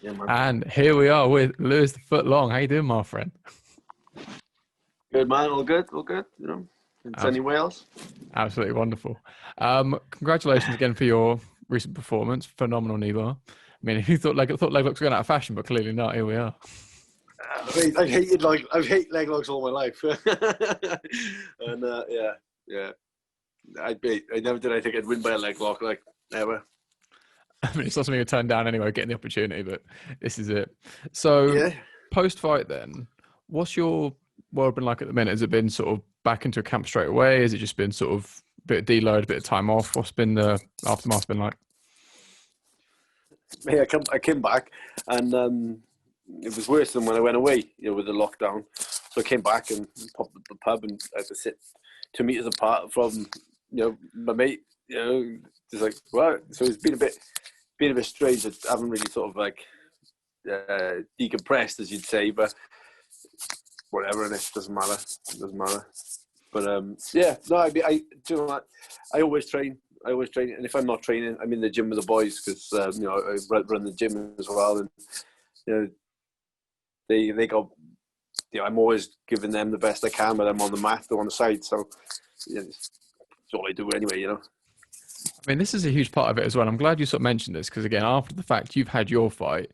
Yeah, man. And here we are with Lewis the Foot Long. How you doing, my friend? Good, man. All good. All good. You know, in sunny Wales. Absolutely wonderful. Congratulations again for your recent performance. Phenomenal knee bar. I mean, who thought leg locks were going out of fashion, but clearly not. Here we are. I've hated leg locks all my life, and yeah. I never did. I think I'd win by a leg lock, like never. I mean, it's not something you turn down anyway, getting the opportunity, but this is it. So, Yeah. post-fight then, what's your world been like at the minute? Has it been sort of back into a camp straight away? Has it just been sort of a bit of deload, a bit of time off? What's been the aftermath been like? Yeah, I came back, and it was worse than when I went away. You know, with the lockdown. So I came back and popped at the pub, and I had to sit 2 meters apart from my mate. You know, just like well, so it's been a bit strange. I haven't really sort of like decompressed, as you'd say, but whatever, and it doesn't matter. It doesn't matter. But yeah, no, I do you know what? I always train, and if I'm not training, I'm in the gym with the boys because I run the gym as well, and they got I'm always giving them the best I can, but I'm on the mat or on the side, so it's all I do anyway. I mean, this is a huge part of it as well. I'm glad you sort of mentioned this because, again, after the fact you've had your fight,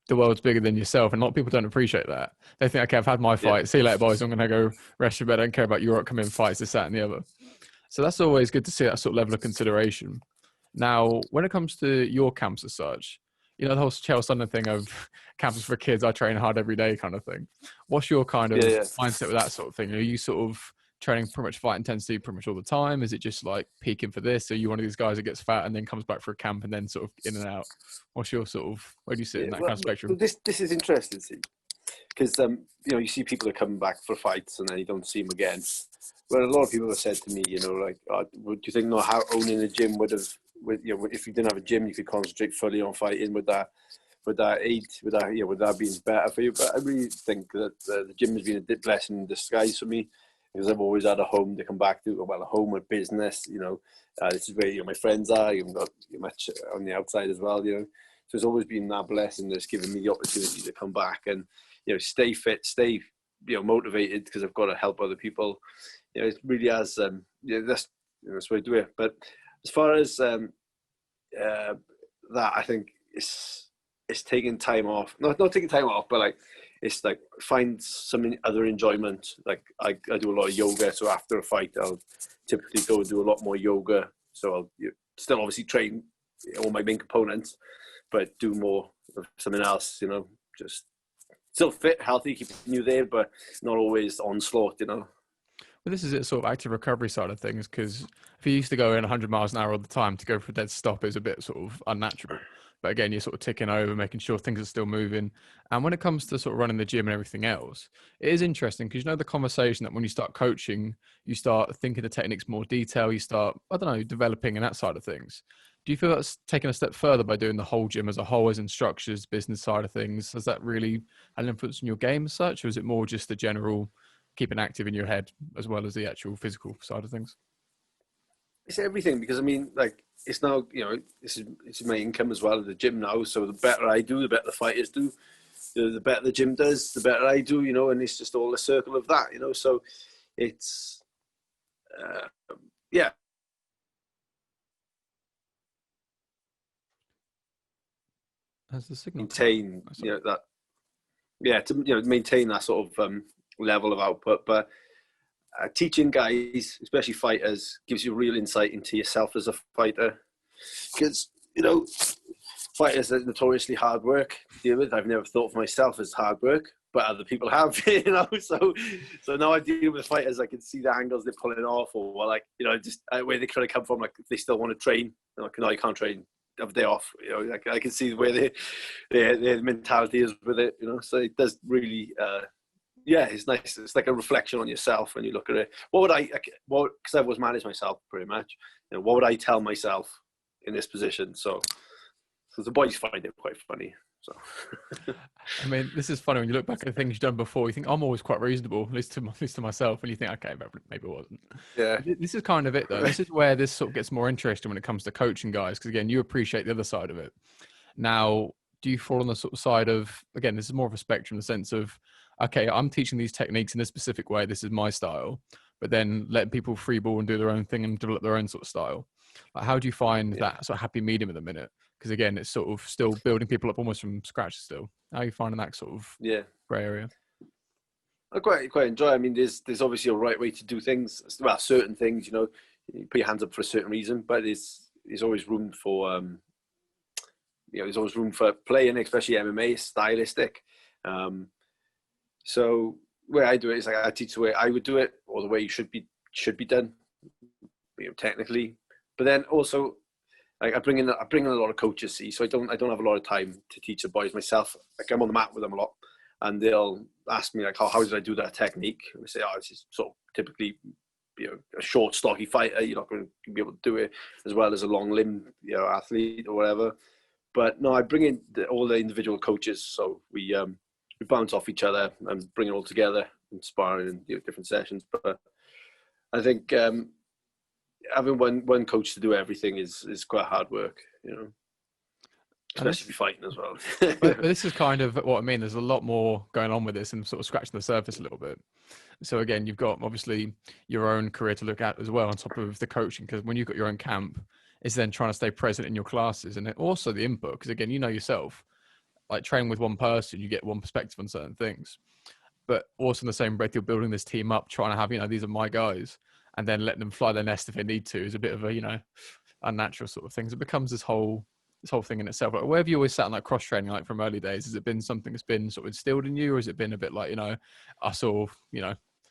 the world's bigger than yourself, and a lot of people don't appreciate that. They think, okay, I've had my fight. Yeah. See you later, boys. I'm going to go rest your bed. I don't care about your upcoming fights, this, that, and the other. So that's always good to see that sort of level of consideration. Now, when it comes to your camps as such, the whole Chael Sonnen thing of camps for kids, I train hard every day kind of thing. What's your kind of mindset with that sort of thing? Are you sort of training pretty much fight intensity pretty much all the time? Is it just like peaking for this? Are you one of these guys that gets fat and then comes back for a camp and then sort of in and out? What's your sort of, where do you sit in that kind of spectrum? This is interesting, see, because you see people are coming back for fights and then you don't see them again. Well, a lot of people have said to me, like, do you think how owning a gym would have, if you didn't have a gym, you could concentrate fully on fighting? Would that been better for you? But I really think that the gym has been a blessing in disguise for me, because I've always had a home to come back to, a home, a business, this is where my friends are. You've got much on the outside as well, So it's always been that blessing that's given me the opportunity to come back and, stay fit, stay, motivated, because I've got to help other people. It really has, that's what I do it. But as far as that, I think it's taking time off. Not taking time off, but like, it's like find some other enjoyment. Like I do a lot of yoga, so after a fight, I'll typically go and do a lot more yoga. So I'll still obviously train all my main components, but do more of something else. Just still fit, healthy, keeping you there, but not always onslaught. Well, this is it, sort of active recovery side of things, because if you used to go in 100 miles an hour all the time, to go for a dead stop is a bit sort of unnatural. But again, you're sort of ticking over, making sure things are still moving. And when it comes to sort of running the gym and everything else, it is interesting because the conversation that when you start coaching, you start thinking the techniques more detail, you start, developing and that side of things. Do you feel that's taken a step further by doing the whole gym as a whole, as in structures, business side of things? Has that really had an influence on your game as such, or is it more just the general keeping active in your head as well as the actual physical side of things? It's everything, because it's now, it's my income as well at the gym now. So the better I do, the better the fighters do. The better the gym does, the better I do, and it's just all a circle of that, So it's, yeah. As the signal maintain, that, to maintain that sort of level of output. But teaching guys, especially fighters, gives you real insight into yourself as a fighter, because fighters are notoriously hard work to deal with. I've never thought of myself as hard work, but other people have, so now I deal with fighters, I can see the angles they're pulling off, or just where they're trying to come from, like if they still want to train, no, I can't train, have a day off, I can see where their mentality is with it, so it does really, it's nice. It's like a reflection on yourself when you look at it. Because I've always managed myself pretty much. What would I tell myself in this position? So the boys find it quite funny. So, I mean, this is funny when you look back at the things you've done before. You think I'm always quite reasonable, at least to myself, and you think, okay, maybe it wasn't. Yeah. This is kind of it, though. This is where this sort of gets more interesting when it comes to coaching guys, because again, you appreciate the other side of it. Now, do you fall on the sort of side of, again, this is more of a spectrum in the sense of, okay, I'm teaching these techniques in a specific way, this is my style, but then letting people free ball and do their own thing and develop their own sort of style? Like, how do you find that sort of happy medium at the minute? Because again, it's sort of still building people up almost from scratch still. How are you finding that sort of grey area? I quite enjoy. I mean, there's obviously a right way to do things. Well, certain things, you put your hands up for a certain reason, but there's always room for there's always room for playing, especially MMA, stylistic. So the way I do it is I teach the way I would do it, or the way you should be done, technically. But then also, I bring in a lot of coaches. See, so I don't have a lot of time to teach the boys myself. Like, I'm on the mat with them a lot, and they'll ask me like, how did I do that technique? And I say, this is sort of typically, a short, stocky fighter. You're not going to be able to do it as well as a long limb, athlete or whatever. But no, I bring in all the individual coaches, so we bounce off each other and bring it all together and sparring in different sessions. But I think having one coach to do everything is quite hard work, especially if you're fighting as well. but this is kind of what I mean. There's a lot more going on with this and sort of scratching the surface a little bit. So again, you've got obviously your own career to look at as well on top of the coaching, because when you've got your own camp, it's then trying to stay present in your classes, and also the input, because again, yourself, like training with one person, you get one perspective on certain things, but also in the same breath, you're building this team up, trying to have, these are my guys, and then letting them fly their nest if they need to is a bit of a, unnatural sort of thing. So it becomes this whole thing in itself. Like, where have you always sat on that cross training, like from early days? Has it been something that's been sort of instilled in you, or has it been a bit like, us all,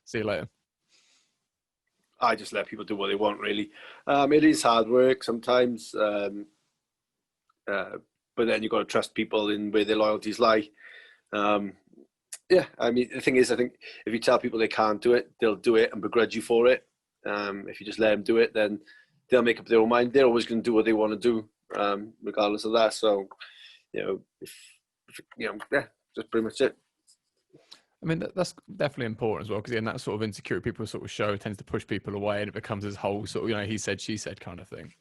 see you later? I just let people do what they want, really. It is hard work sometimes, but then you've got to trust people in where their loyalties lie. I mean, the thing is, I think if you tell people they can't do it, they'll do it and begrudge you for it. If you just let them do it, then they'll make up their own mind. They're always going to do what they want to do, regardless of that. So, that's pretty much it. I mean, that's definitely important as well, because again, that sort of insecurity people sort of show tends to push people away, and it becomes this whole sort of, he said, she said kind of thing.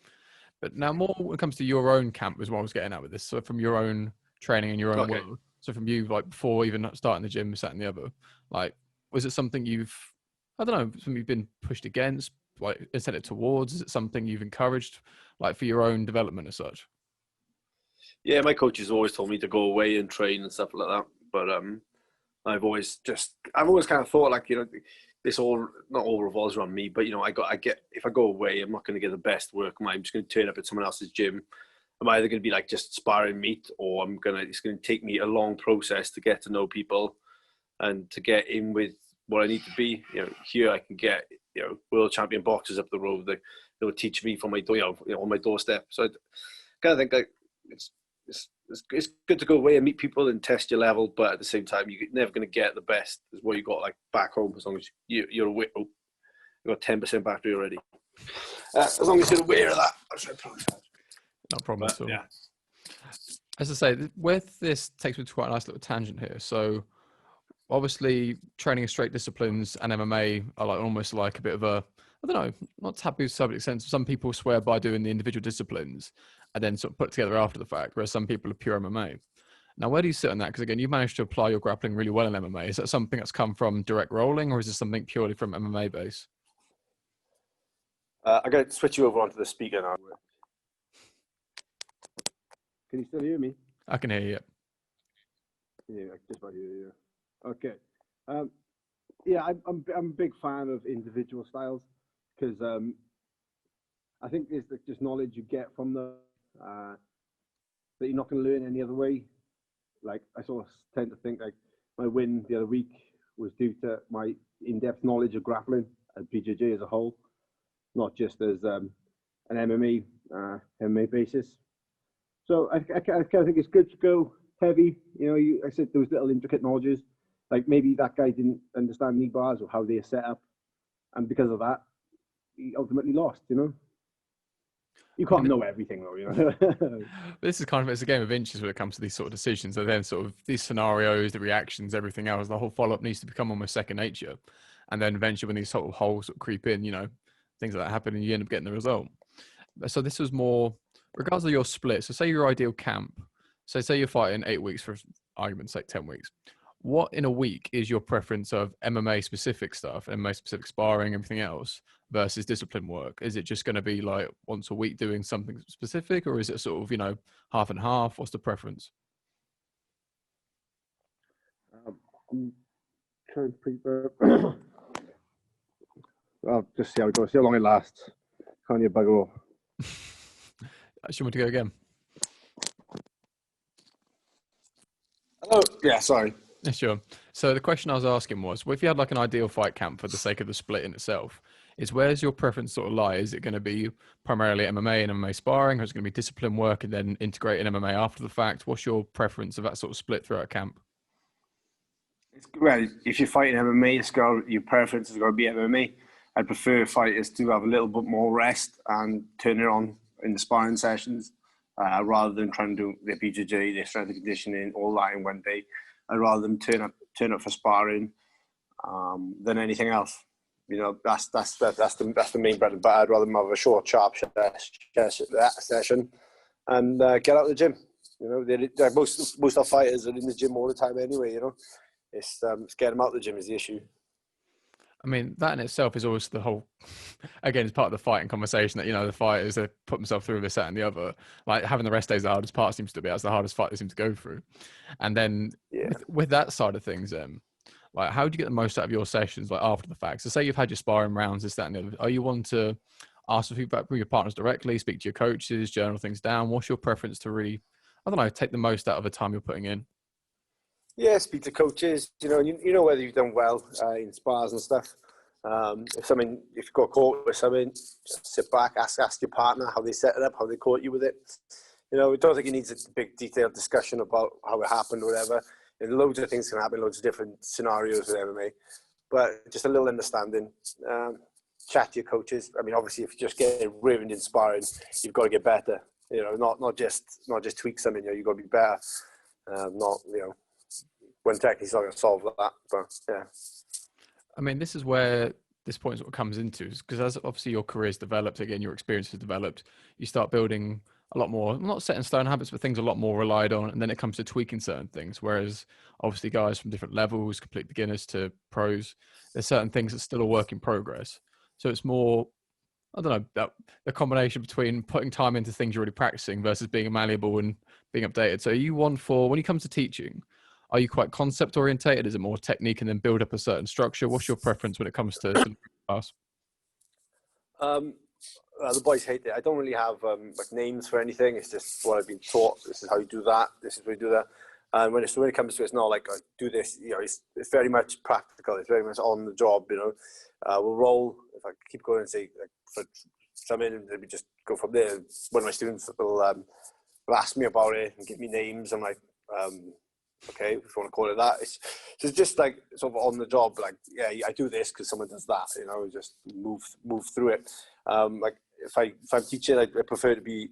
But now more when it comes to your own camp is what I was getting at with this. So from your own training and your own world, so from you, like before even starting the gym, sat in the other, like, was it something something you've been pushed against, like incented towards? Is it something you've encouraged, like for your own development as such? Yeah, my coaches always told me to go away and train and stuff like that. But I've always kind of thought, like, this not all revolves around me, but if I go away, I'm not going to get the best work. I'm just going to turn up at someone else's gym. I'm either going to be like just sparring meat, or it's going to take me a long process to get to know people and to get in with what I need to be. Here I can get world champion boxers up the road that will teach me from my on my doorstep. So I kind of think like it's good to go away and meet people and test your level, but at the same time, you're never going to get the best as what you got like back home. As long as you're aware, you've got 10% battery already. As long as you're aware of that, no problem at all. Yeah. As I say, with this takes me to quite a nice little tangent here. So obviously, training in straight disciplines and MMA are like almost like a bit of a, I don't know, not taboo subject sense. Some people swear by doing the individual disciplines and then sort of put together after the fact, whereas some people are pure MMA. Now, where do you sit on that? Because again, you've managed to apply your grappling really well in MMA. Is that something that's come from direct rolling, or is this something purely from MMA base? I'm going to switch you over onto the speaker now. Can you still hear me? I can hear you. Yeah, just about hear you. Okay. Yeah, I'm a big fan of individual styles, because I think there's just knowledge you get from them that you're not going to learn any other way. Like, I sort of tend to think like my win the other week was due to my in-depth knowledge of grappling and BJJ as a whole, not just as an MMA basis. So I kind of think it's good to go heavy. I said those little intricate knowledges, like maybe that guy didn't understand knee bars or how they are set up, and because of that, he ultimately lost. You can't know everything though, This is kind of, it's a game of inches when it comes to these sort of decisions. And then sort of these scenarios, the reactions, everything else, the whole follow-up needs to become almost second nature. And then eventually when these sort of holes sort of creep in, things like that happen and you end up getting the result. So this was more, regardless of your split. So say your ideal camp. So say you're fighting 8 weeks for argument's sake, 10 weeks. What in a week is your preference of MMA specific stuff, MMA specific sparring, everything else versus discipline work? Is it just going to be like once a week doing something specific, or is it sort of, you know, half and half? What's the preference? I'm trying to prepare. I'll just see how it goes. See how long it lasts. Can't you bugger all? Actually, want to go again? Hello. Yeah, sorry. Yeah, sure. So the question I was asking was, well, if you had like an ideal fight camp for the sake of the split in itself, is where's your preference sort of lie? Is it going to be primarily MMA and MMA sparring, or is it going to be discipline work and then integrate in MMA after the fact? What's your preference of that sort of split throughout a camp? Well, if you're fighting MMA, your preference is going to be MMA. I'd prefer fighters to have a little bit more rest and turn it on in the sparring sessions, rather than trying to do their BJJ, their strength and conditioning, all that in one day. I'd rather them turn up for sparring than anything else. You know, that's the main bread and butter. I'd rather them have a short, sharp session and get out of the gym. You know, most of fighters are in the gym all the time anyway. You know, it's getting them out of the gym is the issue. I mean, that in itself is always the whole, again, it's part of the fighting conversation that, you know, the fighters, they put themselves through this, that, and the other. Like having the rest days, the hardest part seems to be, that's the hardest fight they seem to go through. And then with that side of things, like how do you get the most out of your sessions, like after the fact? So say you've had your sparring rounds, this, that, and the other. Are you one to ask for feedback from your partners directly, speak to your coaches, journal things down? What's your preference to really, I don't know, take the most out of the time you're putting in? Yeah, speak to coaches. You know whether you've done well in spars and stuff. If you got caught with something, just sit back, ask your partner how they set it up, how they caught you with it. You know, I don't think it needs a big detailed discussion about how it happened or whatever. And loads of things can happen, loads of different scenarios with MMA. But just a little understanding. Chat to your coaches. I mean, obviously, if you just get ruined in sparring, you've got to get better. You know, not just tweak something. You know, you've got to be better. One technique's not going to solve that. But yeah. I mean, this is where this point sort of comes into, because as obviously your career's developed, again, your experience has developed, you start building a lot more, not set in stone habits, but things a lot more relied on. And then it comes to tweaking certain things. Whereas obviously guys from different levels, complete beginners to pros, there's certain things that's still a work in progress. So it's more, I don't know, that the combination between putting time into things you're already practicing versus being malleable and being updated. So are you one for, when it comes to teaching, are you quite concept orientated? Is it more technique and then build up a certain structure? What's your preference when it comes to class? The boys hate it. I don't really have like names for anything. It's just what I've been taught. This is how you do that. This is how you do that. And when it comes to it, it's not like I do this. You know, it's very much practical. It's very much on the job. You know, we'll roll. If I keep going and say like, for something, we just go from there. One of my students will ask me about it and give me names. I'm like, okay, if you want to call it that. It's just like sort of on the job. Like, yeah, I do this because someone does that. You know, just move through it. Like if I'm teaching, I prefer to be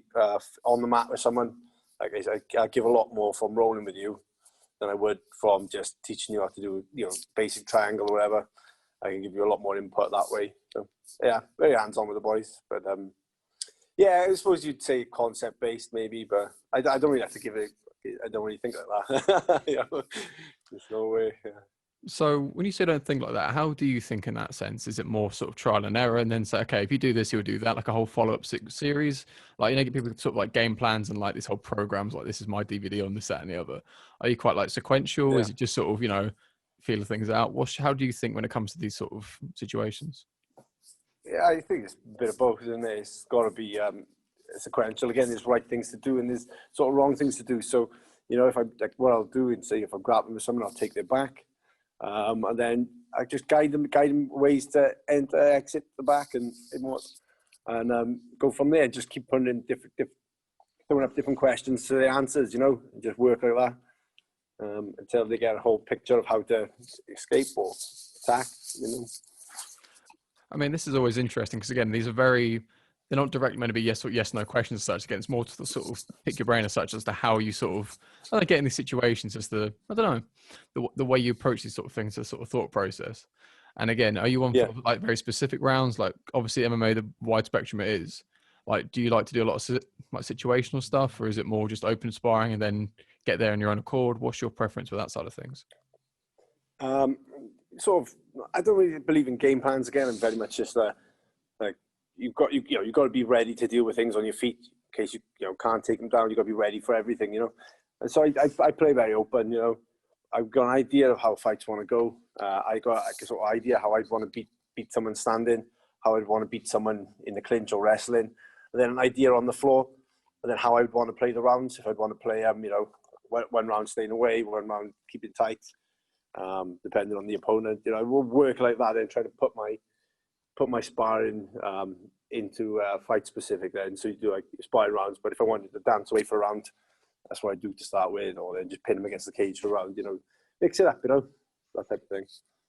on the mat with someone. Like I give a lot more from rolling with you than I would from just teaching you how to do, you know, basic triangle or whatever. I can give you a lot more input that way. So yeah, very hands-on with the boys. But yeah, I suppose you'd say concept-based maybe, but I don't really have to give it. I don't really think like that. You know, there's no way. Yeah. So when you say don't think like that, how do you think in that sense? Is it more sort of trial and error and then say, okay, if you do this, you'll do that, like a whole follow-up series? Like, you know, get people sort of like game plans and like this whole programs, like this is my DVD on this, that and the other. Are you quite like sequential? Yeah. Is it just sort of, you know, feel things out? How do you think when it comes to these sort of situations? Yeah, I think it's a bit of both, isn't it? It's got to be sequential. Again, there's right things to do and there's sort of wrong things to do. So, you know, if I like what I'll do and say if I'm grappling with someone, I'll take their back. And then I just guide them ways to enter, exit the back, and go from there. Just keep putting in throwing up different questions to the answers, you know, and just work like that until they get a whole picture of how to escape or attack, you know. I mean, this is always interesting because again, these are they're not directly meant to be yes or yes no questions as such. Again, it's more to sort of pick your brain as such as to how you sort of get in these situations, as the way you approach these sort of things, the sort of thought process. And again, are you on for like very specific rounds? Like obviously MMA, the wide spectrum it is. Like, do you like to do a lot of like situational stuff, or is it more just open sparring and then get there on your own accord? What's your preference with that side of things? Sort of, I don't really believe in game plans. Again, I'm very much just like you've got to be ready to deal with things on your feet in case you can't take them down. You've got to be ready for everything, And so I play very open, I've got an idea of how fights want to go. I got a sort of idea how I'd want to beat someone standing, how I'd want to beat someone in the clinch or wrestling, and then an idea on the floor, and then how I would want to play the rounds. If I'd want to play, one round staying away, one round keeping tight, depending on the opponent. I will work like that and try to put my sparring into fight specific. Then so you do like sparring rounds. But if I wanted to dance away for a round, that's what I do to start with, or then just pin them against the cage for a round. Mix it up, that type of thing.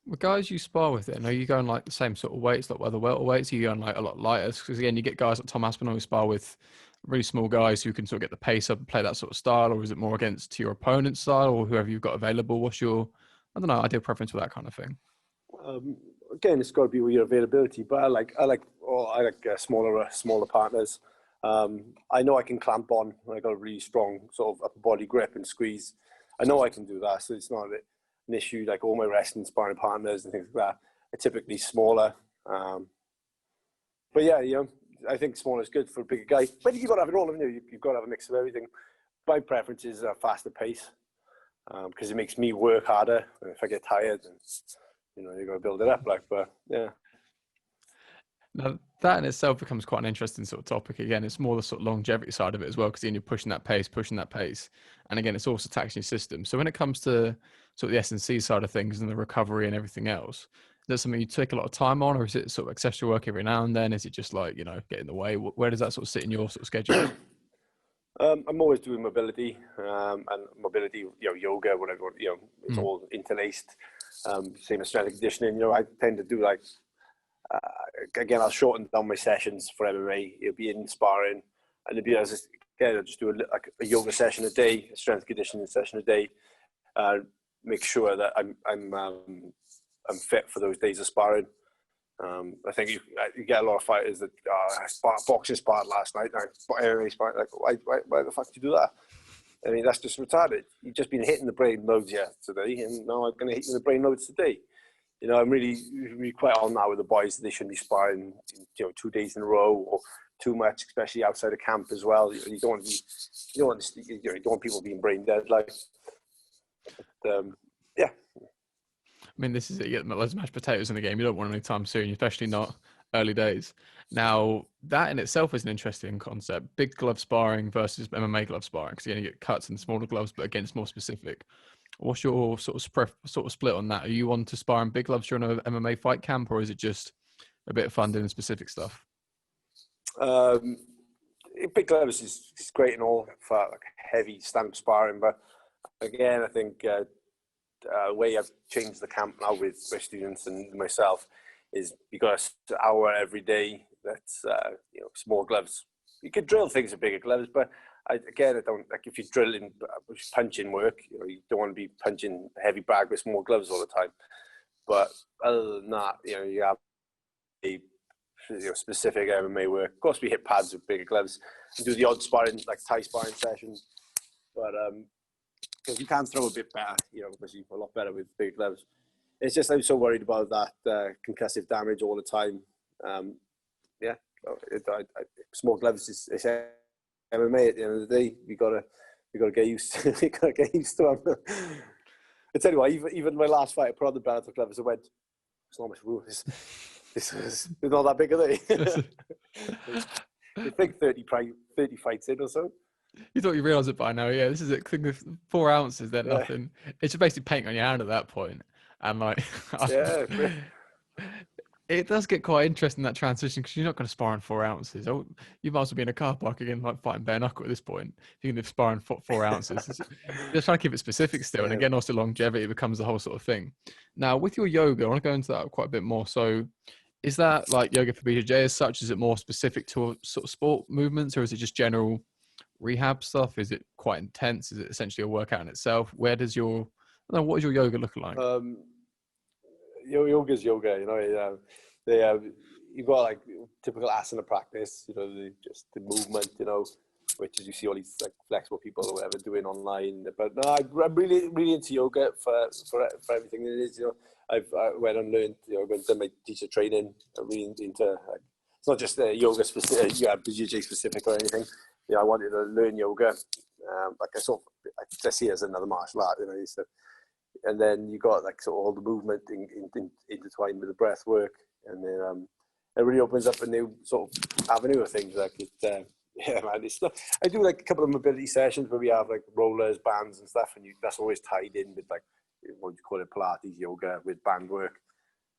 The guys you spar with, then, are you going like the same sort of weights, like the welterweights? Are you going like a lot lighter? Because again, you get guys like Tom Aspinall who spar with really small guys who can sort of get the pace up and play that sort of style, or is it more against your opponent's style or whoever you've got available? What's your, I don't know, ideal preference for that kind of thing? Again, it's got to be with your availability, but I like smaller partners. I know I can clamp on. I got a really strong sort of upper body grip and squeeze. I know I can do that, so it's not an issue. Like all my wrestling sparring partners and things like that are typically smaller. But yeah, I think smaller is good for a bigger guy. But you've got to have it all, haven't you? You've got to have a mix of everything. My preference is a faster pace because it makes me work harder. And if I get tired, then you've got to build it up. But yeah. Now, that in itself becomes quite an interesting sort of topic. Again, it's more the sort of longevity side of it as well, because then you're pushing that pace. And again, it's also taxing your system. So when it comes to sort of the S&C side of things and the recovery and everything else, is that something you take a lot of time on, or is it sort of accessory work every now and then? Is it just like, get in the way? Where does that sort of sit in your sort of schedule? I'm always doing mobility and mobility, yoga, whatever, it's all interlaced. Same as strength and conditioning, I tend to do like, again, I'll shorten down my sessions for MMA. It'll be in sparring, and it'll be I'll just do a yoga session a day, a strength conditioning session a day. Make sure that I'm fit for those days of sparring. I think you get a lot of fighters that boxing sparred last night, MMA sparred. Like, why the fuck did you do that? I mean, that's just retarded. You've just been hitting the brain loads today, and now I'm going to hit you in the brain loads today. I'm really quite on now with the boys. They shouldn't be sparring, 2 days in a row or too much, especially outside of camp as well. You don't want people being brain dead. Yeah. I mean, this is it. You get loads of mashed potatoes in the game. You don't want any time soon, especially not early days. Now, that in itself is an interesting concept. Big glove sparring versus MMA glove sparring, because you get cuts and smaller gloves, but again, it's more specific. What's your sort of split on that? Are you on to spar in big gloves during an MMA fight camp, or is it just a bit of fun doing specific stuff? Big gloves is great and all for like heavy stand-up sparring, but again, I think the way I've changed the camp now with my students and myself is because an hour every day. That's small gloves. You could drill things with bigger gloves, but I don't like if you're drilling punching work. You don't want to be punching a heavy bag with small gloves all the time. But other than that, you have a specific MMA work. Of course, we hit pads with bigger gloves and do the odd sparring, like Thai sparring session. But because you can throw a bit better, obviously a lot better with big gloves. It's just I'm so worried about that concussive damage all the time. Small gloves is MMA at the end of the day. We gotta get used to. We gotta get used to them. I tell you what, even my last fight, I put on the Bellator gloves. I went, "It's not much room. They're not that big, are they?" I think 30 fights in or so. You thought you realised it by now, yeah. This is it. 4 ounces, they're nothing. It's just basically paint on your hand at that point. And like, it does get quite interesting, that transition, because you're not going to spar in 4 ounces. Oh, you might as well be in a car park again, like fighting bare knuckle at this point. You can spar in 4 ounces. Just trying to keep it specific still. And again, also longevity becomes the whole sort of thing. Now, with your yoga, I want to go into that quite a bit more. So is that like yoga for BJJ as such? Is it more specific to sort of sport movements, or is it just general rehab stuff? Is it quite intense? Is it essentially a workout in itself? Where does what is your yoga looking like? Yoga's yoga, you've got like typical asana practice, you know, the movement, you know, which is you see all these like flexible people or whatever doing online. But no, I'm really into yoga for everything it is. You know, I went and learned, you know, done my teacher training. I'm really into like, it's not just yoga specific, BJJ specific or anything. You know, I wanted to learn yoga. Like I see it as another martial art, you know. So, and then you got like sort of all the movement intertwined with the breath work, and then it really opens up a new sort of avenue of things. Like it, yeah, man. It's not, I do like a couple of mobility sessions where we have like rollers, bands, and stuff, and that's always tied in with like what you call it, Pilates, yoga with band work.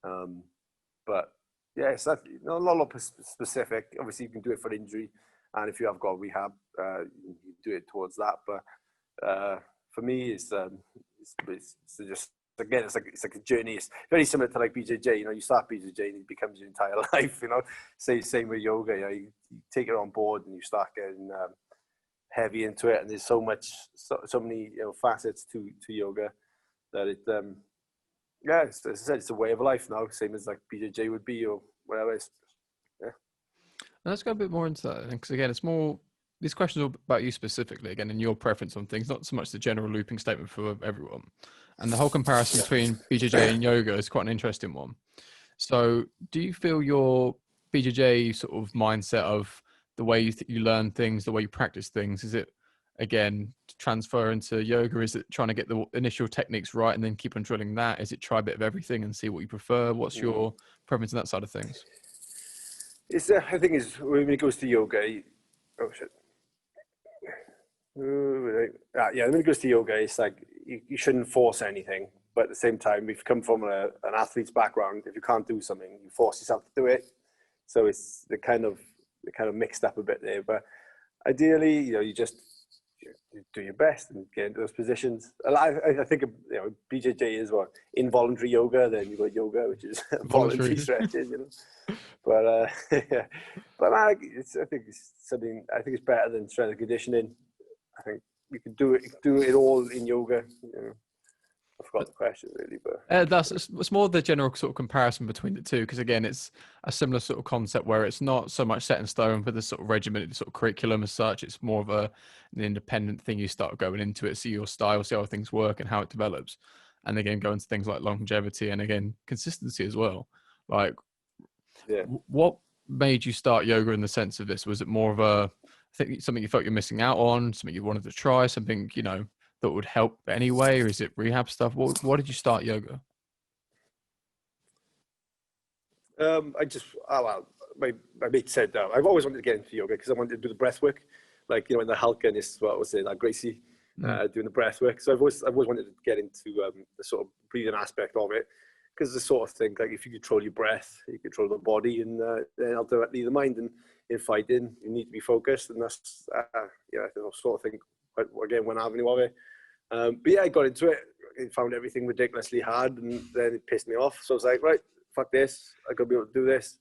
But yeah, it's not, you know, not a lot specific. Obviously, you can do it for injury, and if you have got rehab, you do it towards that. But for me, it's just, again, it's like a journey. It's very similar to like BJJ. You know, you start BJJ and it becomes your entire life. You know, same with yoga. You know, you take it on board and you start getting heavy into it. And there's so many, you know, facets to yoga that it, yeah, as I said, it's a way of life now. Same as like BJJ would be or whatever. Yeah. Let's go a bit more into that, because again, it's more. These questions are about you specifically, again, and your preference on things, not so much the general looping statement for everyone. And the whole comparison between BJJ and yoga is quite an interesting one. So do you feel your BJJ sort of mindset of the way you learn things, the way you practice things, is it, again, transfer into yoga? Is it trying to get the initial techniques right and then keep on drilling that? Is it try a bit of everything and see what you prefer? What's your preference on that side of things? It's, I think it's, when it goes to yoga, oh shit. Yeah, when it goes to yoga, it's like you shouldn't force anything, but at the same time, if you come from an athlete's background, if you can't do something, you force yourself to do it. So it's the kind of mixed up a bit there. But ideally, you know, you just do your best and get into those positions. I think, you know, BJJ is what, involuntary yoga. Then you've got yoga, which is voluntary stretches, you know. But yeah, but I think it's something. I think it's better than strength and conditioning. I think you can do it all in yoga. You know, I forgot the question really, but it's more the general sort of comparison between the two, because again, it's a similar sort of concept where it's not so much set in stone for the sort of regimented sort of curriculum as such. It's more of an independent thing. You start going into it, see your style, see how things work and how it develops, and again go into things like longevity and again consistency as well. Like, yeah, what made you start yoga in the sense of this? Was it more of a something you felt you're missing out on, something you wanted to try, something, you know, that would help anyway, or is it rehab stuff? What did you start yoga? My mate said I've always wanted to get into yoga because I wanted to do the breath work, like, you know, in the Hulk and this, what was it, like Gracie, doing the breath work. So I've always wanted to get into the sort of breathing aspect of it, because the sort of thing, like, if you control your breath, you control the body, and then ultimately the mind. And in fighting, you need to be focused, and that's yeah, the sort of thing. Again, one avenue of it. But yeah, I got into it. I found everything ridiculously hard, and then it pissed me off. So I was like, right, fuck this. I got to be able to do this.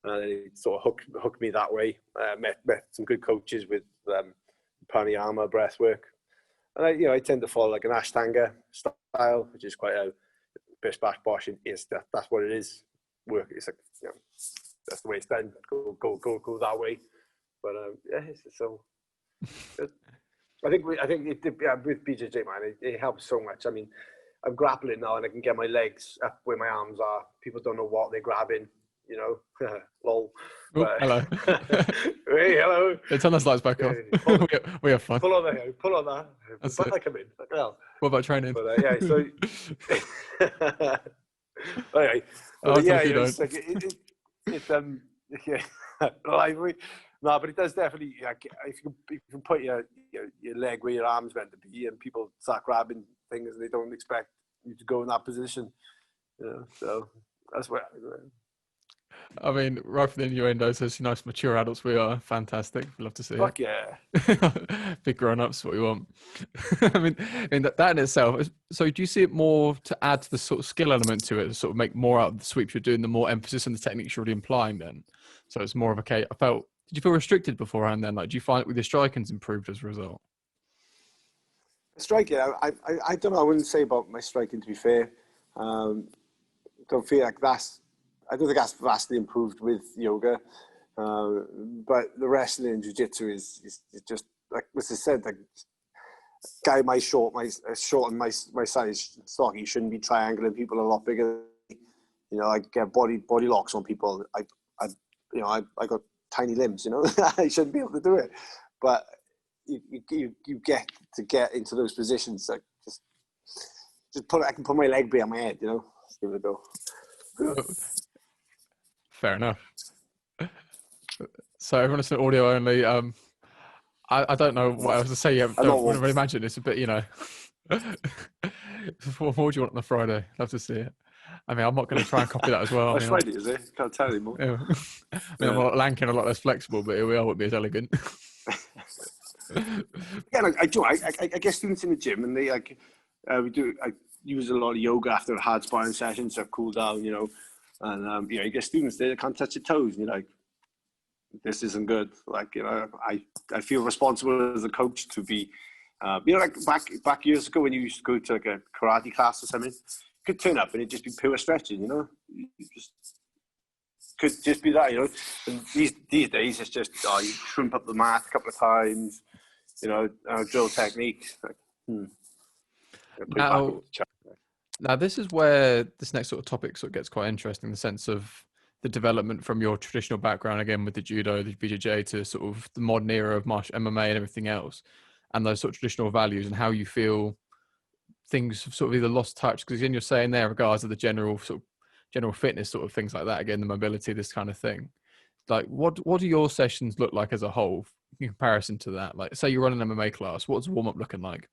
And then it sort of hooked me that way. Met some good coaches with pranayama, breath work, and I tend to follow like an Ashtanga style, which is quite a bish bash bosh. That's what it is. Work. It's like, you know, that's the way it's done. Go that way. But yeah, so good. I think with BJJ, man, it helps so much. I mean, I'm grappling now and I can get my legs up where my arms are. People don't know what they're grabbing, you know. Lol. But, hello. Hey, hello. Turn the lights back off. We have fun. Pull on that. That's Back it. I come in. Well, what about training? But yeah, so anyway, yeah, it's like yeah, lively. No, but it does definitely. Like, if you can put your leg where your arm's meant to be, and people start grabbing things, and they don't expect you to go in that position. You know, so that's what. I mean, right from the innuendo, says nice mature adults we are. Fantastic. Love to see Fuck it. Yeah. Big grown-ups, what we want. I mean that in itself. So do you see it more to add to the sort of skill element to it, to sort of make more out of the sweeps you're doing, the more emphasis on the techniques you're already implying then? So it's more of, okay, did you feel restricted beforehand then? Like, do you find it with your striking's improved as a result? Striking, I don't know. I wouldn't say about my striking, to be fair. Don't feel like that's I don't think that's vastly improved with yoga, but the wrestling and jiu-jitsu is just like as I said, like guy my short and my size stocky shouldn't be triangling people a lot bigger than me. You know, I get body locks on people. I got tiny limbs, you know. I shouldn't be able to do it, but you get into those positions. Like I can put my leg behind my head, you know. Just give it a go. Fair enough. So everyone listening to audio only. I don't know what else to say. Yeah, don't really imagine it's a bit, you know. What more do you want on a Friday? Love to see it. I mean, I'm not going to try and copy that as well. It's Friday, is it? Can't tell anymore. Yeah. I mean, I'm a lot lanky and a lot less flexible, but here we are. Wouldn't be as elegant. Yeah, I get students in the gym, and they like I use a lot of yoga after a hard sparring session to cool down, you know. And you know, you get students there that can't touch their toes, and you're like, this isn't good. Like, you know, I feel responsible as a coach to be, you know, like back years ago when you used to go to like a karate class or something, you could turn up and it'd just be pure stretching, you know. You just could just be that, you know. And these days it's just you shrimp up the mat a couple of times, you know, drill technique. Like, Now this is where this next sort of topic sort of gets quite interesting in the sense of the development from your traditional background, again, with the judo, the BJJ, to sort of the modern era of martial MMA and everything else, and those sort of traditional values, and how you feel things have sort of either lost touch, because again, you're saying there regards to the general fitness sort of things like that, again, the mobility, this kind of thing. Like, what do your sessions look like as a whole in comparison to that? Like, say you run an MMA class, what's warm up looking like?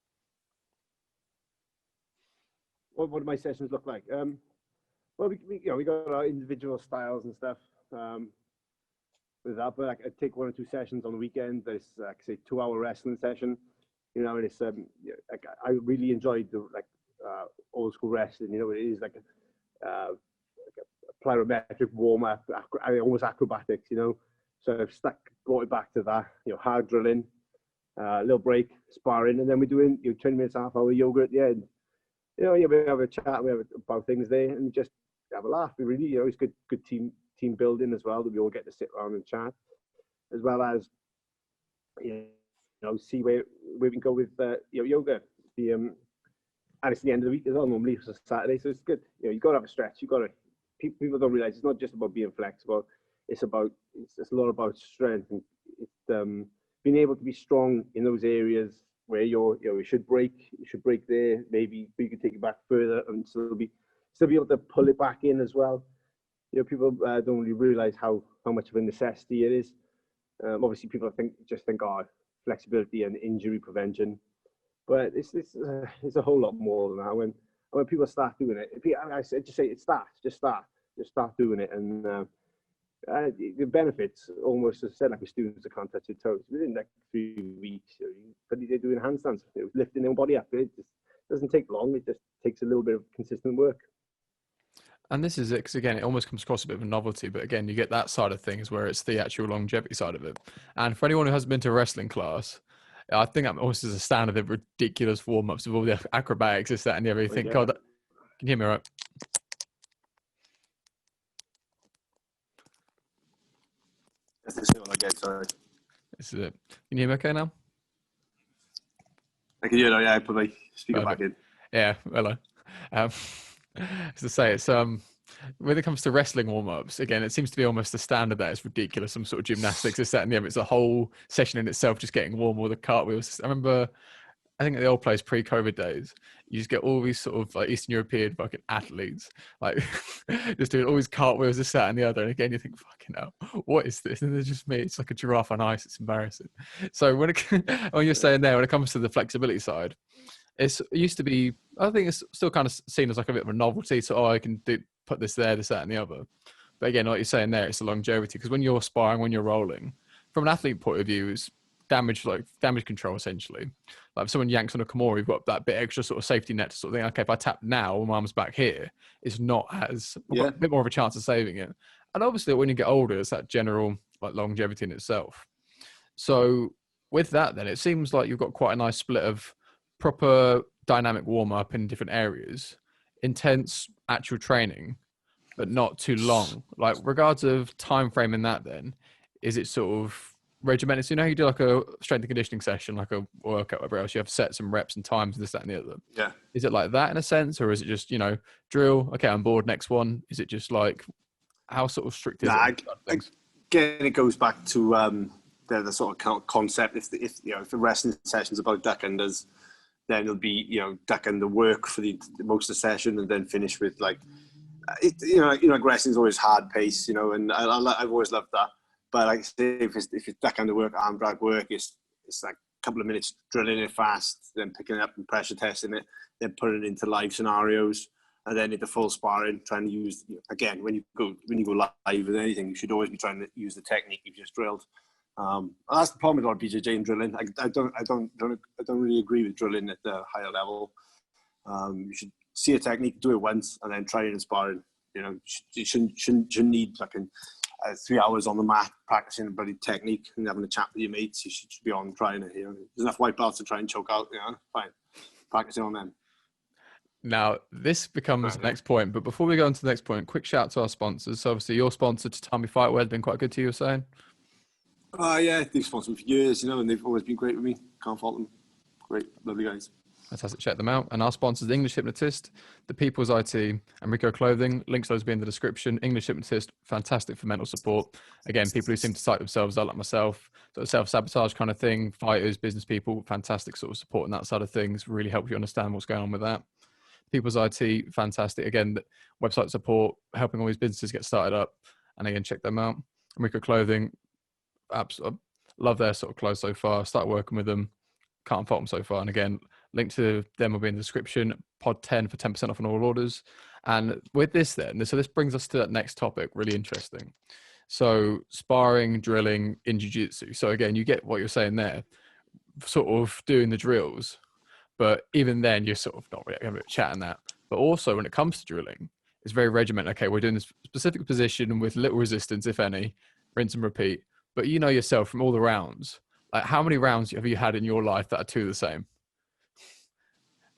What do my sessions look like? Well, we got our individual styles and stuff with that, but I take 1 or 2 sessions on the weekend. There's like say 2-hour wrestling session, you know, and it's like I really enjoyed the old school wrestling. You know, it is like a plyometric warm up, almost acrobatics. You know, so I've brought it back to that. You know, hard drilling, little break, sparring, and then we're doing 20 minutes, half-hour yoga at the end. You know, we have a chat, we have about things there, and just have a laugh. We really, you know, it's good team building as well, that we all get to sit around and chat, as well as, you know, see where we can go with yoga. And it's the end of the week as well. Normally it's a Saturday, so it's good. You know, you got to have a stretch. People don't realize it's not just about being flexible. It's a lot about strength, and it's being able to be strong in those areas where you should break there. Maybe you can take it back further and still be able to pull it back in as well. You know, people don't really realize how much of a necessity it is. Obviously, people think flexibility and injury prevention, but it's a whole lot more than that. When people start doing it, I just say just start doing it, and the benefits, almost as I said, like with students that can't touch their toes, within like 3 weeks, they're doing handstands, lifting their body up. It just doesn't take long. It just takes a little bit of consistent work. And this is it, because again, it almost comes across a bit of a novelty, but again, you get that side of things where it's the actual longevity side of it. And for anyone who hasn't been to a wrestling class, I think that almost is a standard of ridiculous warm-ups of all the acrobatics, this, that, and the other. You think, God, can you hear me all right? Sorry. This is it. Can you hear me okay now? I can hear you. Yeah, I put my speaker back in. Yeah, hello. As to say, it's when it comes to wrestling warm-ups, again, it seems to be almost a standard that it's ridiculous. Some sort of gymnastics, this, that, and the other. It's a whole session in itself, just getting warm with the cartwheels. I remember, I think at the old place pre-COVID days, you just get all these sort of like Eastern European fucking athletes, like just doing all these cartwheels, this, that, and the other. And again, you think, fucking hell, what is this? And it's just me. It's like a giraffe on ice. It's embarrassing. So when you're saying there, when it comes to the flexibility side, it used to be, I think it's still kind of seen as like a bit of a novelty. So, I can put this there, this, that, and the other. But again, like you're saying there, it's the longevity, because when you're sparring, when you're rolling, from an athlete point of view, it's damage control essentially. Like if someone yanks on a Kimura, you've got that bit extra sort of safety net to sort of think, okay, if I tap now, my arm's back here, it's not as a bit more of a chance of saving it. And obviously, when you get older, it's that general like longevity in itself. So with that, then it seems like you've got quite a nice split of proper dynamic warm up in different areas, intense actual training, but not too long. Like, regards of time frame in that, then is it sort of regimented? So, you know, you do like a strength and conditioning session, like a workout, whatever else. You have set some reps and times, this, that, and the other. Yeah. Is it like that in a sense, or is it just, you know, drill? Okay, I'm bored. Next one. Is it just like, how sort of strict is it? Again, it goes back to the sort of concept. If the wrestling session's about duck unders, then it'll be, you know, duck under work for the most of the session, and then finish with like, like wrestling's always hard pace, you know, and I've always loved that. But like, say if it's duck under work, arm drag work, it's like a couple of minutes drilling it fast, then picking it up and pressure testing it, then putting it into live scenarios, and then into full sparring, trying to use, again, when you go live with anything, you should always be trying to use the technique you've just drilled. And that's the problem with a lot of BJJ and drilling. I don't really agree with drilling at the higher level. You should see a technique, do it once, and then try it in sparring. You know, you shouldn't need like 3 hours on the mat practicing a bloody technique and having a chat with your mates. You should be on trying it. You know, there's enough white belts to try and choke out. You know, fine, practicing on them. Now, this becomes the next point, but before we go on to the next point, quick shout out to our sponsors. So obviously, your sponsor to Tommy Fightwear has been quite good to you, you're saying? Yeah, they've sponsored me for years, you know, and they've always been great with me. Can't fault them. Great, lovely guys. Fantastic, check them out. And our sponsors, English Hypnotist, The People's IT, and Rieco Clothing. Links to those will be in the description. English Hypnotist, fantastic for mental support. Again, people who seem to psych themselves out like myself, sort of self-sabotage kind of thing, fighters, business people, fantastic sort of support on that side of things, really help you understand what's going on with that. People's IT, fantastic. Again, website support, helping all these businesses get started up. And again, check them out. Rieco Clothing, absolutely love their sort of clothes so far. Started working with them, can't fault them so far. And again, link to them will be in the description. Pod 10 for 10% off on all orders. And with this then, so this brings us to that next topic, really interesting. So sparring, drilling in jiu-jitsu. So again, you get what you're saying there, sort of doing the drills. But even then, you're sort of not really having a chat on that. But also, when it comes to drilling, it's very regimented. Okay, we're doing this specific position with little resistance, if any, rinse and repeat. But you know yourself from all the rounds, like how many rounds have you had in your life that are two the same?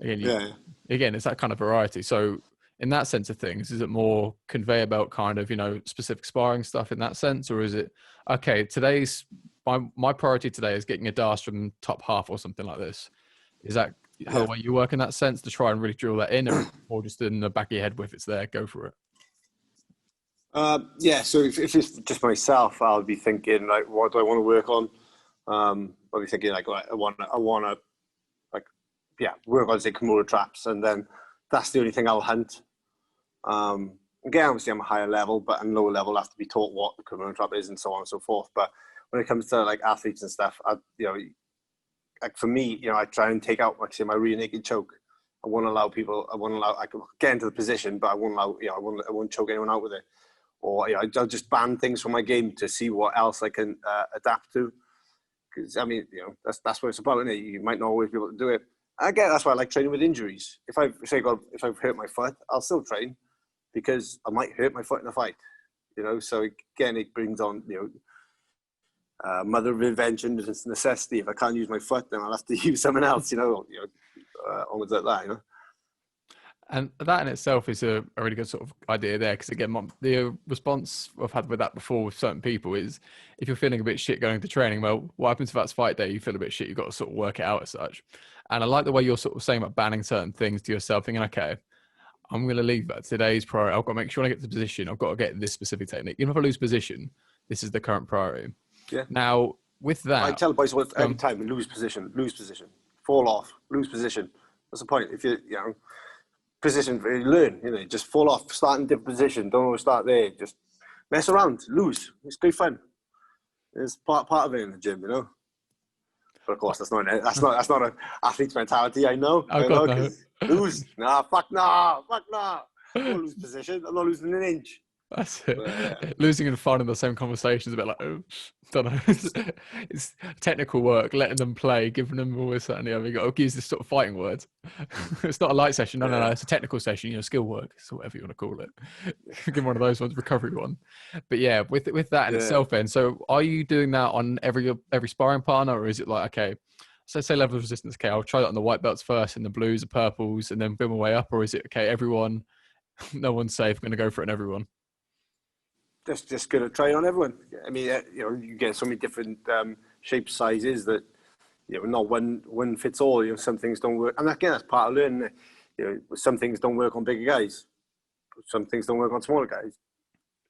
Again, it's that kind of variety. So in that sense of things, is it more conveyor belt kind of, you know, specific sparring stuff in that sense? Or is it, okay, today's, my priority today is getting a DAS from top half or something like this? Is that how the way you work in that sense to try and really drill that in, or just in the back of your head if it's there, go for it? So if it's just myself, I'll be thinking like, what do I want to work on? I'll be thinking like, I want to work on say Kimura traps, and then that's the only thing I'll hunt. Again, obviously I'm a higher level, but I'm lower level, I have to be taught what the Kimura trap is and so on and so forth. But when it comes to like athletes and stuff, like for me, you know, I try and take out, like say, my rear naked choke. I won't allow I can get into the position, but I won't choke anyone out with it. Or, you know, I'll just ban things from my game to see what else I can adapt to. Because, I mean, you know, that's what it's about, isn't it? You might not always be able to do it. Again, that's why I like training with injuries. If I've hurt my foot, I'll still train because I might hurt my foot in a fight. You know, so again, it brings on, you know, mother of invention is necessity. If I can't use my foot, then I'll have to use something else, onwards like that, you know. And that in itself is a really good sort of idea there, because again, the response I've had with that before with certain people is, if you're feeling a bit shit going to training, well, what happens if that's fight day? You feel a bit shit, you've got to sort of work it out as such. And I like the way you're sort of saying about banning certain things to yourself, thinking, okay, I'm going to leave that today's priority. I've got to make sure I get to the position. I've got to get this specific technique. Even if I lose position, this is the current priority. Yeah. Now, with that, I tell the boys every time, lose position, fall off, lose position. What's the point? If you know, position, learn, you know, just fall off, start in a different position. Don't always start there. Just mess around, lose. It's great fun. It's part of it in the gym, you know. But of course, that's not an athlete's mentality. I know. No. Lose, fuck no. I won't lose position. I'm not losing an inch. That's it. But, losing and fun in the same conversation is a bit like, don't know. It's technical work, letting them play, giving them all this and the other. You've got to use this sort of fighting words. It's not a light session. No. It's a technical session, you know, skill work. It's whatever you want to call it. Give them one of those ones, recovery one. But yeah, with that in itself then, so are you doing that on every sparring partner, or is it like, okay, so say level of resistance, okay, I'll try that on the white belts first and the blues, the purples, and then build my way up, or is it, okay, everyone, no one's safe, I'm going to go for it in everyone? just gonna try it on everyone. I mean, you get so many different shapes, sizes that not one fits all. Some things don't work, and again, that's part of learning. Some things don't work on bigger guys, some things don't work on smaller guys,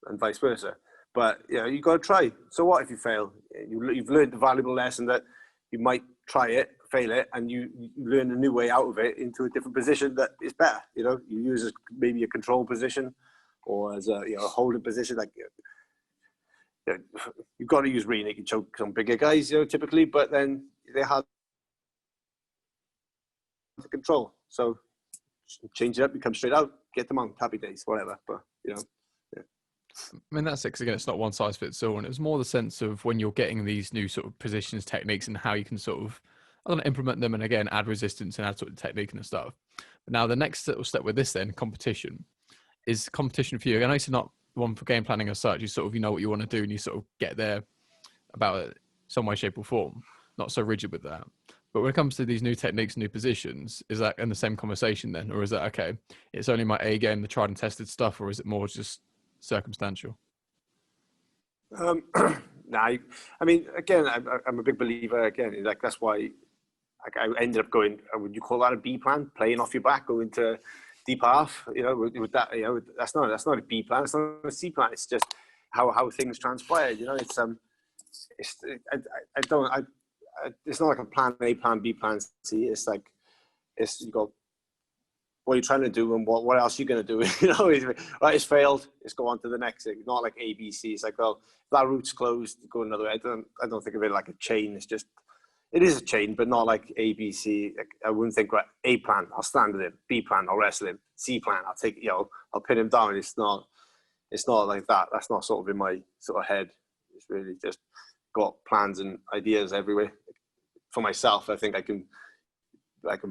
and vice versa. But you got to try. So what if you fail? You've learned the valuable lesson that you might try it, fail it, and you learn a new way out of it into a different position that is better. You use maybe a control position, or as a holding position. Like you've got to use rear naked chokes on bigger guys, typically, but then they're hard to control. So change it up, you come straight out, get them on, happy days, whatever. But yeah. I mean, that's it, 'cause again, it's not one size fits all, and it was more the sense of when you're getting these new sort of positions, techniques, and how you can sort of, I don't know, implement them, and again, add resistance and add sort of technique and stuff. But now the next little step with this then, competition, is competition for you. I know it's not one for game planning as such. You sort of, what you want to do, and you sort of get there about it some way, shape or form. Not so rigid with that. But when it comes to these new techniques, new positions, is that in the same conversation then? Or is that, okay, it's only my A game, the tried and tested stuff, or is it more just circumstantial? I mean, again, I'm a big believer. Again, like that's why I ended up going. Would you call that a B plan? Playing off your back, going to deep half. With that, that's not a B plan. It's not a C plan. It's just how things transpired. It's not like a plan A, plan B, plan C. It's like you got what you're trying to do and what else you're going to do. Right, it's failed. Let's go on to the next thing. Not like A, B, C. It's like, well, if that route's closed, go another way. I don't think of it like a chain. It's just, it is a chain, but not like A, B, C. I wouldn't think, right, A plan, I'll stand with him. B plan, I'll wrestle him. C plan, I'll take, I'll pin him down. It's not like that. That's not sort of in my sort of head. It's really just got plans and ideas everywhere. For myself, I think I can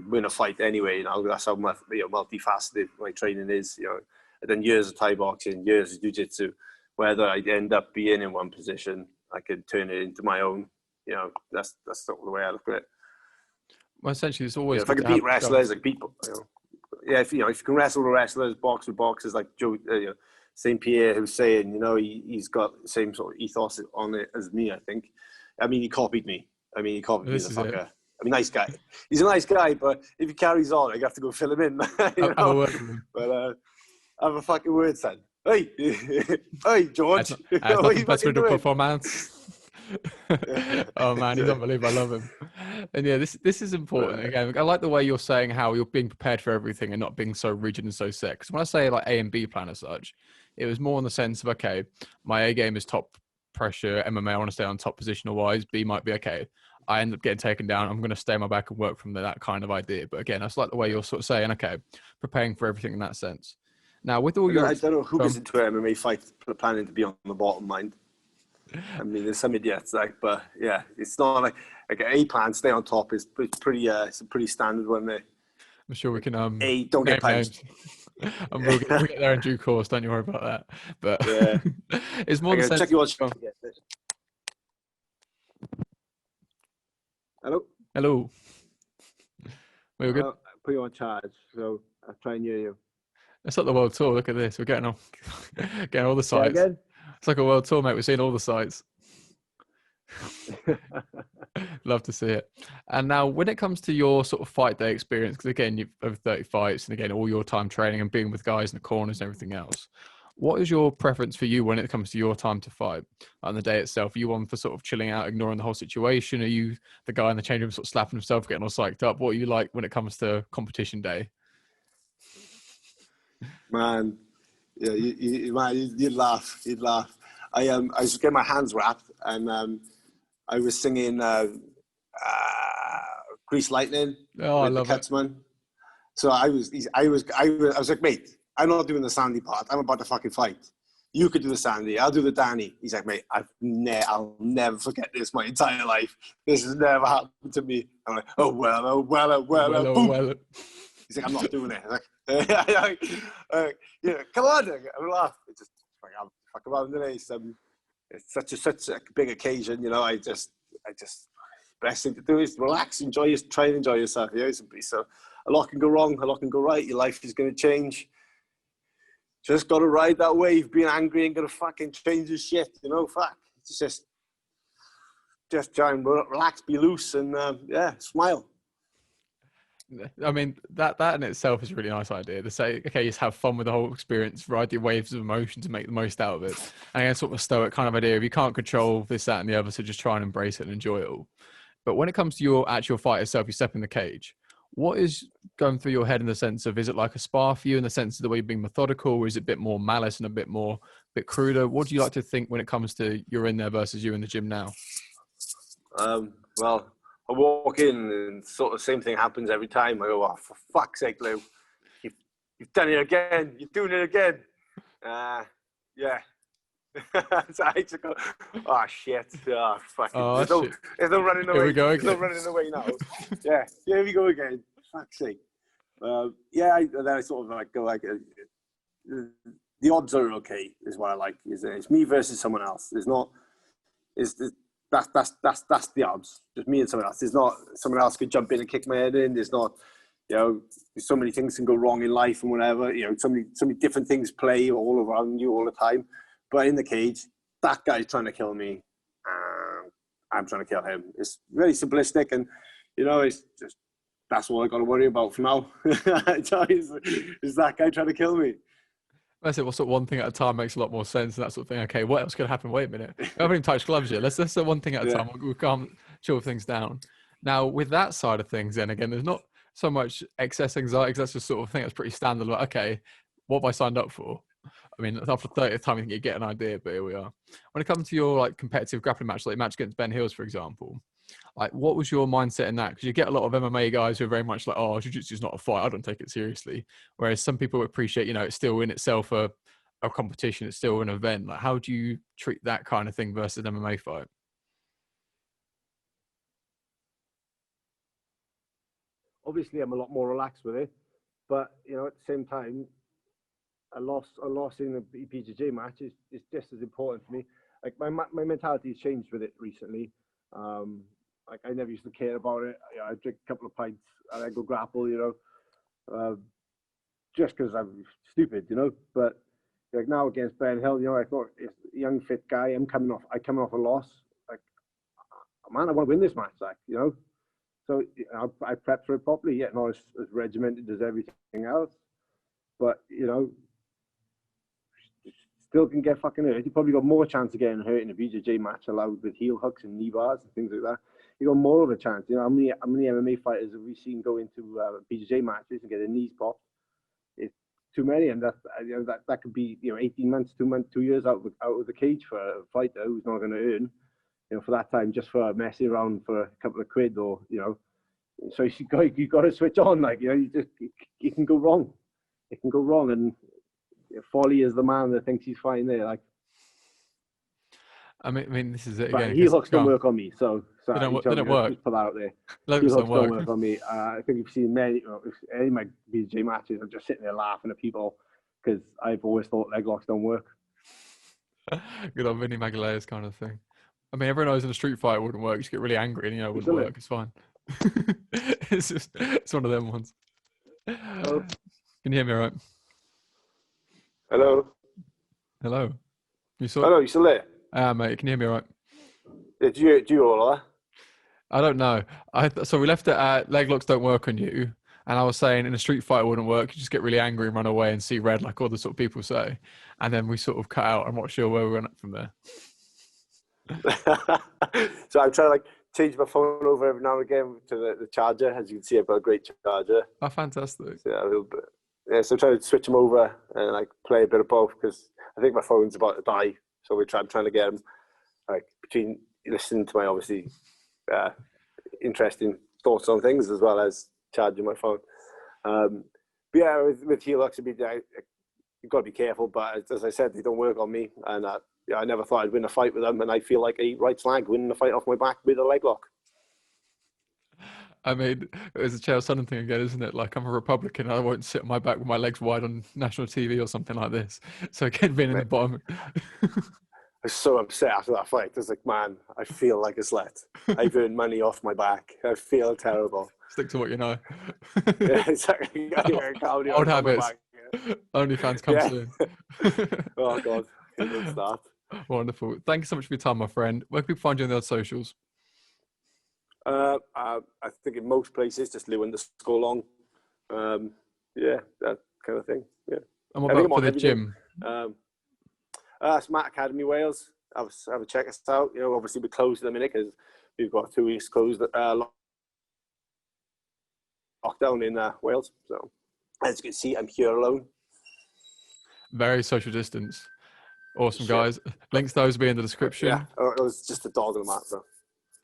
win a fight anyway. That's how multifaceted my training is. I've done years of Thai boxing, years of jiu-jitsu. Whether I end up being in one position, I could turn it into my own. That's sort of the way I look at it. Well, essentially, it's always if I can beat wrestlers, like people. If you can wrestle with wrestlers, box with boxers, like Joe, St. Pierre, who's saying, he's got the same sort of ethos on it as me. I think. I mean, he copied me. He copied me, the fucker. Nice guy. He's a nice guy, but if he carries on, I have to go fill him in. Have a word with him. But have a fucking word, son. Hey, hey, George. That's nothing better to performance. Oh man, he's unbelievable. I love him. And yeah, this is important. Again, I like the way you're saying how you're being prepared for everything and not being so rigid and so set. Because when I say like A and B plan as such, it was more in the sense of, okay, my A game is top pressure MMA. I want to stay on top positional wise. B might be, okay, I end up getting taken down, I'm going to stay on my back and work from there, that kind of idea. But again, that's like the way you're sort of saying, okay, preparing for everything in that sense. Now, with all your... I don't know who gets into an MMA fight planning to be on the bottom, mind. I mean, there's some idiots, but yeah, it's not like an A plan, stay on top is pretty, it's a pretty standard one there. I'm sure we can... A, don't get punched. And we'll get there in due course, don't you worry about that. But yeah. It's more the sense... Check your watch. Hello. We were good? I'll put you on charge, so I'll try and hear you. It's like the world tour. Look at this. We're getting all the sites. It's like a world tour, mate. We're seeing all the sites. Love to see it. And now, when it comes to your sort of fight day experience, because again, you've over 30 fights, and again, all your time training and being with guys in the corners and everything else. What is your preference for you when it comes to your time to fight on the day itself? Are you one for sort of chilling out, ignoring the whole situation? Are you the guy in the change room sort of slapping himself, getting all psyched up? What are you like when it comes to competition day? Man, yeah, you'd laugh. You'd laugh. I was getting my hands wrapped, and I was singing "Grease Lightning" with I love the Cutsman. So I was like, mate, I'm not doing the Sandy part. I'm about to fucking fight. You could do the Sandy. I'll do the Danny. He's like, mate, I'll never forget this my entire life. This has never happened to me. I'm like, oh well. He's like, I'm not doing it. I'm like, come on. I laugh. It's just like, I'm fucking around today. It's such a big occasion, I just best thing to do is relax, try and enjoy yourself. So a lot can go wrong, a lot can go right. Your life is going to change. just got to ride that wave. Being angry ain't going to fucking change his shit, you know, fuck. It's just try and relax, be loose, and yeah, smile. I mean, that in itself is a really nice idea to say, okay, just have fun with the whole experience, ride the waves of emotion to make the most out of it. And again, sort of a stoic kind of idea of you can't control this, that, and the other, so just try and embrace it and enjoy it all. But when it comes to your actual fight itself, you step in the cage, what is going through your head in the sense of, is it like a spar for you in the sense of the way you're being methodical, or is it a bit more malice and a bit cruder? What do you like to think when it comes to you're in there versus you in the gym now? Well, I walk in and sort of the same thing happens every time. I go, oh, for fuck's sake, Lew, you've done it again. You're doing it again. Yeah. So I just go, oh shit. Oh, fucking. There's no running away. Here we go again. There's no running away now. Yeah, here we go again. Fuck's sake. Yeah, then I sort of like go like, the odds are okay, is what I like. It's me versus someone else. There's not, that's the odds. Just me and someone else. There's not someone else could jump in and kick my head in. There's not, you know, so many things can go wrong in life and whatever. You know, so many different things play all around you all the time. But in the cage, that guy's trying to kill me. I'm trying to kill him. It's very simplistic, and you know, it's just that's all I got to worry about for now. Is that guy trying to kill me? That's it. Well, sort of one thing at a time makes a lot more sense, and that sort of thing. Okay, what else could happen? Wait a minute, I haven't even touched gloves yet. Let's one thing at a time. We'll calm, chill things down. Now, with that side of things, then again, there's not so much excess anxiety. That's just sort of thing that's pretty standard. Like, okay, what have I signed up for? I mean, after 30th time, I think you get an idea, but here we are. When it comes to your like competitive grappling match, like match against Ben Hills, for example, like what was your mindset in that? Because you get a lot of MMA guys who are very much like, oh, jiu-jitsu is not a fight. I don't take it seriously. Whereas some people appreciate, you know, it's still in itself a competition. It's still an event. Like, how do you treat that kind of thing versus an MMA fight? Obviously, I'm a lot more relaxed with it, but you know, at the same time, a loss in the BJJ match is just as important for me. Like my mentality has changed with it recently. Like I never used to care about it. You know, I drink a couple of pints and I go grapple, you know, just because I'm stupid, you know. But like now against Ben Hill, you know, I thought it's a young fit guy. I'm coming off a loss. Like, man, I want to win this match, like, you know. So you know, I prepped for it properly. Yet not as regimented as everything else, but you know, still can get fucking hurt. You probably got more chance of getting hurt in a BJJ match allowed with heel hooks and knee bars and things like that. You got more of a chance. You know, how many MMA fighters have we seen go into BJJ matches and get their knees popped? It's too many, and that could be, you know, 18 months, 2 years out of the cage for a fighter who's not going to earn, you know, for that time just for messing around for a couple of quid, or you know. So you got to switch on, like, you know, you can go wrong. It can go wrong, and Folly is the man that thinks he's fine there. Like, I mean, this is it but again. heel hooks don't work on me, so they don't work. Just put that out there. Heel hooks don't work on me. I think you've seen many, you know, any of my BJJ matches, I'm just sitting there laughing at people because I've always thought leg locks don't work. Good old Vinny Magalea's kind of thing. I mean, everyone knows in a street fight it wouldn't work. You just get really angry and, you know, it wouldn't work. It's fine. It's one of them ones. Hello? Can you hear me all right? Hello? Hello? Hello, you still there? Mate, can you hear me all right? Yeah, do you all that? I don't know. So we left it at leg locks don't work on you. And I was saying in a street fight it wouldn't work. You just get really angry and run away and see red like all the sort of people say. And then we sort of cut out. I'm not sure where we went up from there. So I'm trying to like change my phone over every now and again to the charger. As you can see, I've got a great charger. Oh, fantastic. So, yeah, a little bit. Yeah, so I'm trying to switch them over and like play a bit of both because I think my phone's about to die. So I'm trying to get them like between listening to my obviously interesting thoughts on things as well as charging my phone. But yeah, with heel hooks, you've got to be careful. But as I said, they don't work on me, and I never thought I'd win a fight with them, and I feel like a right slag winning a fight off my back with a leg lock. I mean, it's a Chael Sonnen thing again, isn't it? Like, I'm a Republican, I won't sit on my back with my legs wide on national TV or something like this. So again, being in the bottom. I was so upset after that fight. I was like, man, I feel like a slut. I've earned money off my back. I feel terrible. Stick to what you know. Yeah, exactly. Old habits. OnlyFans come soon. Oh God, don't start. Wonderful. Thank you so much for your time, my friend. Where can people find you on the other socials? I think in most places, just Lew_Long. Yeah, that kind of thing. Yeah. And what I think about I'm for on the everything. gym? Smart Academy Wales. Have a check us out. You know, obviously we're closed at the minute because we've got 2 weeks closed lockdown in Wales. So as you can see, I'm here alone. Very social distance. Awesome, Sure. guys. Links to those will be in the description. Yeah, it was just a dog on the mat, though.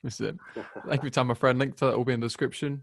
This is it. Thank you for your time, my friend. Link to that will be in the description.